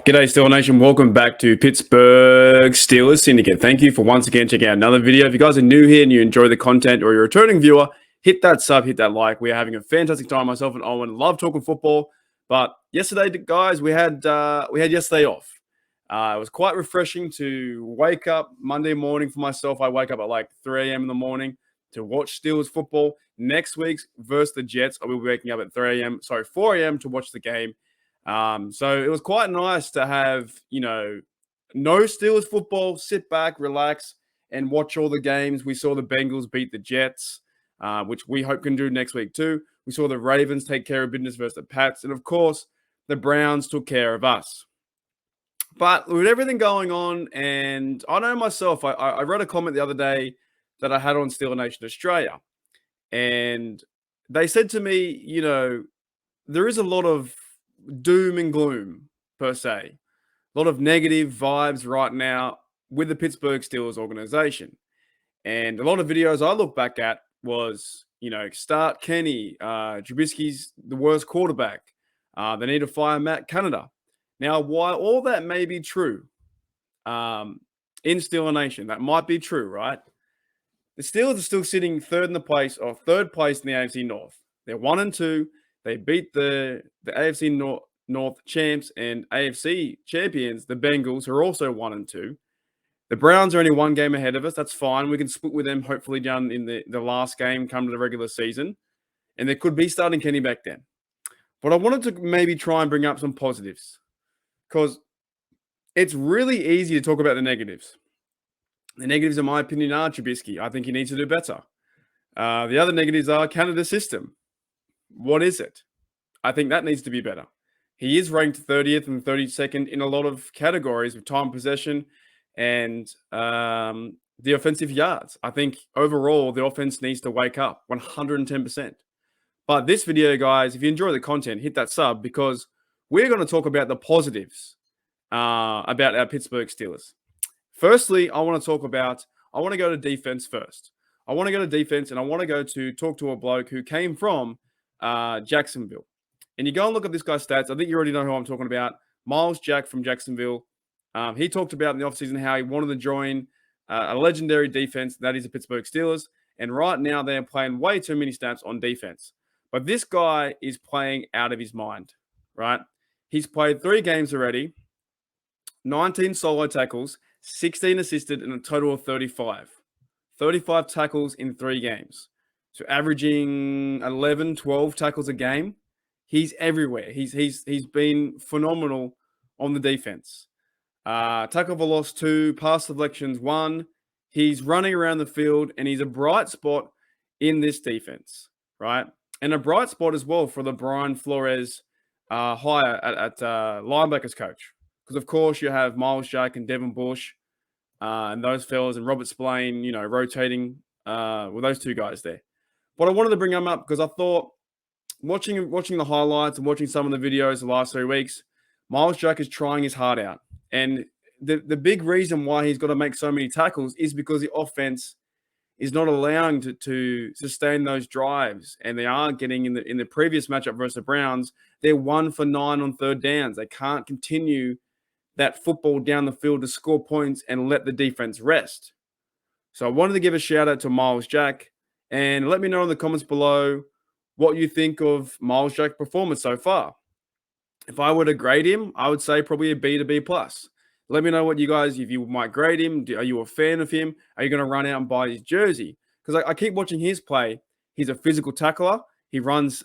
G'day, Steel Nation. Welcome back to Pittsburgh Steelers Syndicate. Thank you for once again checking out another video. If you guys are new here and you enjoy the content or you're a returning viewer, hit that sub, hit that like. We are having a fantastic time. Myself and Owen love talking football. But yesterday, guys, we had yesterday off. It was quite refreshing to wake up Monday morning for myself. I wake up at like 3 a.m. in the morning to watch Steelers football. Next week's versus the Jets, I will be waking up at 4 a.m. to watch the game. So it was quite nice to have, no Steelers football, sit back, relax, and watch all the games. We saw the Bengals beat the Jets, which we hope can do next week too. We saw the Ravens take care of business versus the Pats. And of course, the Browns took care of us. But with everything going on, and I know myself, I read a comment the other day that I had on Steel Nation Australia. And they said to me, there is a lot of doom and gloom per se, a lot of negative vibes right now with the Pittsburgh Steelers organization. And a lot of videos I look back at was, start Kenny, Trubisky's the worst quarterback. They need to fire Matt Canada. Now, while all that may be true in Steeler Nation, that might be true, right? The Steelers are still sitting third place in the AFC North. They're 1-2. They beat the AFC North champs and AFC champions, the Bengals, who are also 1-2. The Browns are only one game ahead of us. That's fine. We can split with them, hopefully, down in the last game, come to the regular season. And there could be starting Kenny back then. But I wanted to maybe try and bring up some positives, because it's really easy to talk about the negatives. The negatives, in my opinion, are Trubisky. I think he needs to do better. The other negatives are Canada's system. What is it? I think that needs to be better. He is ranked 30th and 32nd in a lot of categories with time possession and the offensive yards. I think overall the offense needs to wake up 110%. But this video, guys, if you enjoy the content, hit that sub, because we're going to talk about the positives about our Pittsburgh Steelers. Firstly, I want to go to defense first. I want to go to defense, and I want to go to talk to a bloke who came from Jacksonville. And you go and look at this guy's stats. I think you already know who I'm talking about. Miles Jack from Jacksonville. He talked about in the offseason how he wanted to join a legendary defense, that is the Pittsburgh Steelers. And right now they're playing way too many snaps on defense. But this guy is playing out of his mind, right? He's played 3 games already, 19 solo tackles, 16 assisted, and a total of 35. 35 tackles in 3 games. So averaging 11, 12 tackles a game. He's everywhere. He's been phenomenal on the defense. Tackle for loss 2, pass deflections 1. He's running around the field, and he's a bright spot in this defense, right? And a bright spot as well for the Brian Flores hire at linebackers coach. Because, of course, you have Miles Jack and Devin Bush and those fellas, and Robert Spillane, rotating with those 2 guys there. But I wanted to bring them up because I thought, watching the highlights and watching some of the videos the last 3 weeks, Miles Jack is trying his heart out. And the big reason why he's got to make so many tackles is because the offense is not allowing to sustain those drives. And they are getting in the previous matchup versus the Browns, they're 1 for 9 on third downs. They can't continue that football down the field to score points and let the defense rest. So I wanted to give a shout out to Miles Jack, and let me know in the comments below what you think of Miles Jack's performance so far. If I were to grade him, I would say probably a B to B+. Let me know what you guys, if you might grade him. Are you a fan of him? Are you going to run out and buy his jersey? Because I keep watching his play. He's a physical tackler. He runs.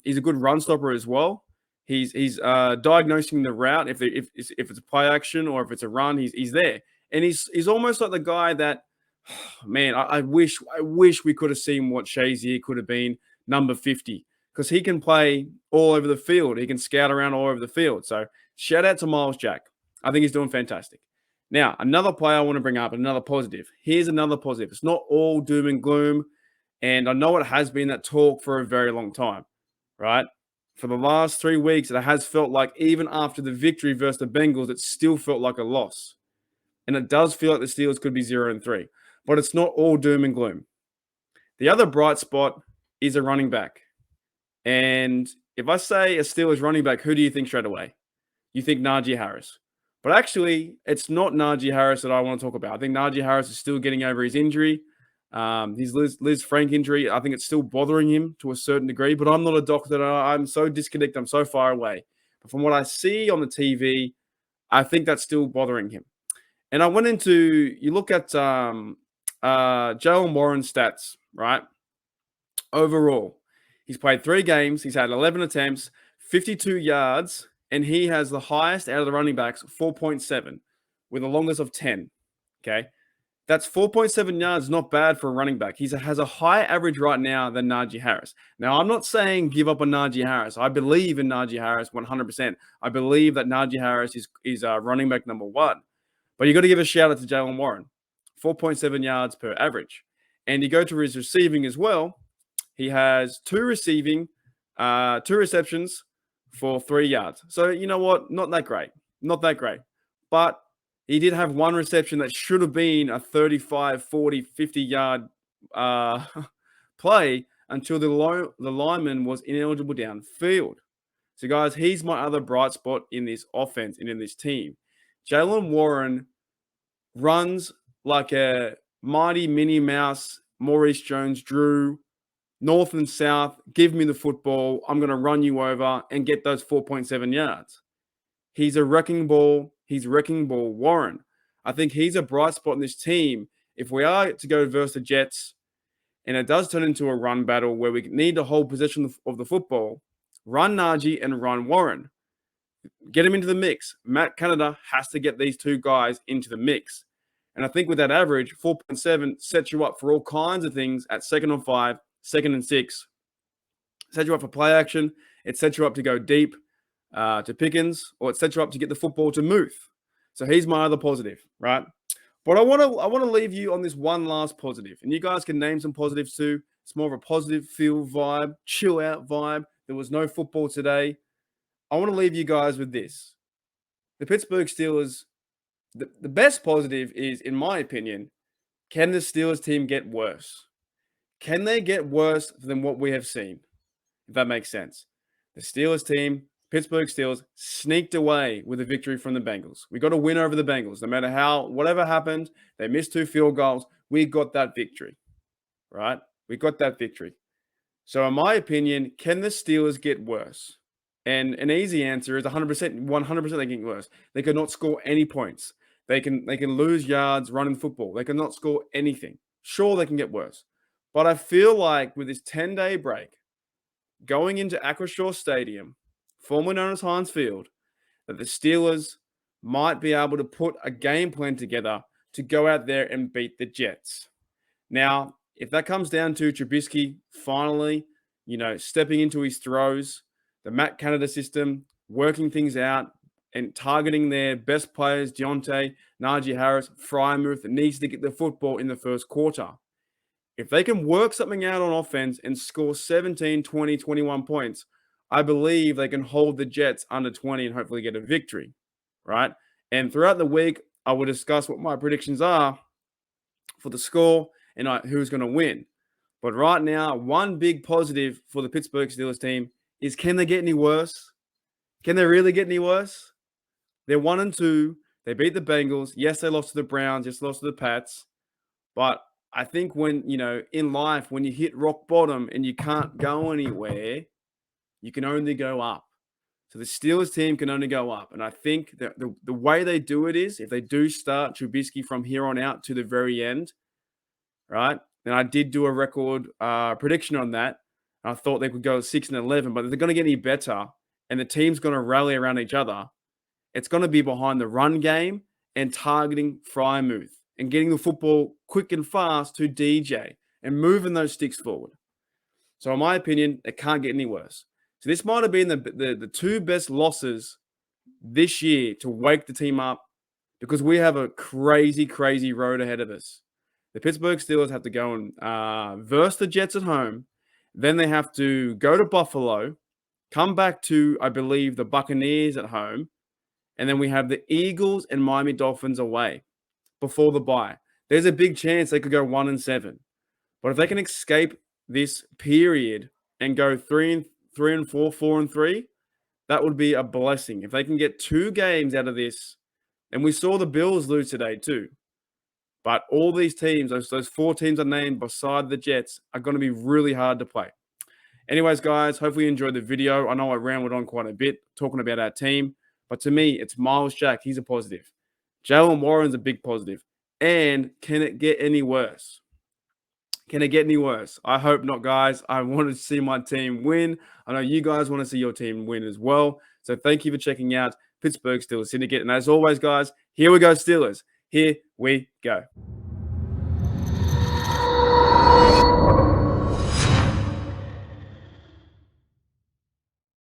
He's a good run stopper as well. He's diagnosing the route. If it's a play action or if it's a run, he's there. And he's almost like the guy that, man, I wish we could have seen what Shazier could have been, number 50, because he can play all over the field. He can scout around all over the field. So shout out to Miles Jack. I think he's doing fantastic. Now, another player I want to bring up, another positive. Here's another positive. It's not all doom and gloom. And I know it has been that talk for a very long time, right? For the last 3 weeks, it has felt like even after the victory versus the Bengals, it still felt like a loss. And it does feel like the Steelers could be 0-3. But it's not all doom and gloom. The other bright spot is a running back. And if I say a Steelers running back, who do you think straight away? you think Najee Harris. But actually, it's not Najee Harris that I want to talk about. I think Najee Harris is still getting over his injury. His Liz Frank injury, I think it's still bothering him to a certain degree, but I'm not a doctor. I'm so disconnected. I'm so far away. But from what I see on the TV, I think that's still bothering him. And I went into, you look at Jalen Warren's stats, right? Overall, he's played 3 games. He's had 11 attempts, 52 yards, and he has the highest out of the running backs, 4.7, with the longest of 10. Okay. That's 4.7 yards, not bad for a running back. He has a higher average right now than Najee Harris. Now, I'm not saying give up on Najee Harris. I believe in Najee Harris 100%. I believe that Najee Harris is running back number 1. But you got to give a shout out to Jalen Warren, 4.7 yards per average. And you go to his receiving as well. He has 2 receptions for 3 yards. So, you know what? Not that great. Not that great. But he did have 1 reception that should have been a 35, 40, 50-yard play until the lineman was ineligible downfield. So, guys, he's my other bright spot in this offense and in this team. Jalen Warren runs like a mighty Minnie Mouse, Maurice Jones-Drew, north and south. Give me the football. I'm going to run you over and get those 4.7 yards. He's a wrecking ball. He's wrecking ball Warren. I think he's a bright spot in this team. If we are to go versus the Jets, and it does turn into a run battle where we need to hold possession of the football, run Najee and run Warren. Get him into the mix. Matt Canada has to get these 2 guys into the mix. And I think with that average, 4.7 sets you up for all kinds of things at 2nd and 5, 2nd and 6. Sets you up for play action. It sets you up to go deep to Pickens, or it sets you up to get the football to Muth. So he's my other positive, right? But I want to leave you on this one last positive. And you guys can name some positives too. It's more of a positive feel vibe, chill out vibe. There was no football today. I want to leave you guys with this. The Pittsburgh Steelers, the best positive is, in my opinion, can the Steelers team get worse? Can they get worse than what we have seen? If that makes sense. The Steelers team, Pittsburgh Steelers, sneaked away with a victory from the Bengals. We got a win over the Bengals. No matter whatever happened, they missed 2 field goals. We got that victory, right? We got that victory. So in my opinion, can the Steelers get worse? And an easy answer is 100%, 100% they can get worse. They cannot score any points. They can lose yards running football. They cannot score anything. Sure, they can get worse. But I feel like with this 10-day break, going into Acrisure Stadium, formerly known as Heinz Field, that the Steelers might be able to put a game plan together to go out there and beat the Jets. Now, if that comes down to Trubisky finally, stepping into his throws, the Matt Canada system, working things out and targeting their best players, Deontay, Najee Harris, Freiermuth, needs to get the football in the first quarter. If they can work something out on offense and score 17, 20, 21 points, I believe they can hold the Jets under 20 and hopefully get a victory, right? And throughout the week, I will discuss what my predictions are for the score and who's going to win. But right now, one big positive for the Pittsburgh Steelers team is, can they get any worse? Can they really get any worse? They're 1-2. They beat the Bengals. Yes, they lost to the Browns. Yes, lost to the Pats. But I think when, in life, when you hit rock bottom and you can't go anywhere, you can only go up. So the Steelers team can only go up. And I think that the way they do it is, if they do start Trubisky from here on out to the very end, right? And I did do a record prediction on that. I thought they could go 6-11, but if they're going to get any better and the team's going to rally around each other, it's going to be behind the run game and targeting Freiermuth and getting the football quick and fast to DJ and moving those sticks forward. So in my opinion, it can't get any worse. So this might have been the 2 best losses this year to wake the team up, because we have a crazy, crazy road ahead of us. The Pittsburgh Steelers have to go and verse the Jets at home. Then they have to go to Buffalo, come back to, I believe, the Buccaneers at home. And then we have the Eagles and Miami Dolphins away before the bye. There's a big chance they could go 1-7. But if they can escape this period and go 3-4, 4-3, That would be a blessing. If they can get 2 games out of this, and we saw the Bills lose today too. But all these teams, those 4 teams I named beside the Jets, are going to be really hard to play. Anyways, guys, hopefully you enjoyed the video. I know I rambled on quite a bit talking about our team, but to me, it's Miles Jack. He's a positive. Jalen Warren's a big positive. And can it get any worse? Can it get any worse? I hope not, guys. I want to see my team win. I know you guys want to see your team win as well. So thank you for checking out Pittsburgh Steelers Syndicate. And as always, guys, here we go, Steelers. Here we go.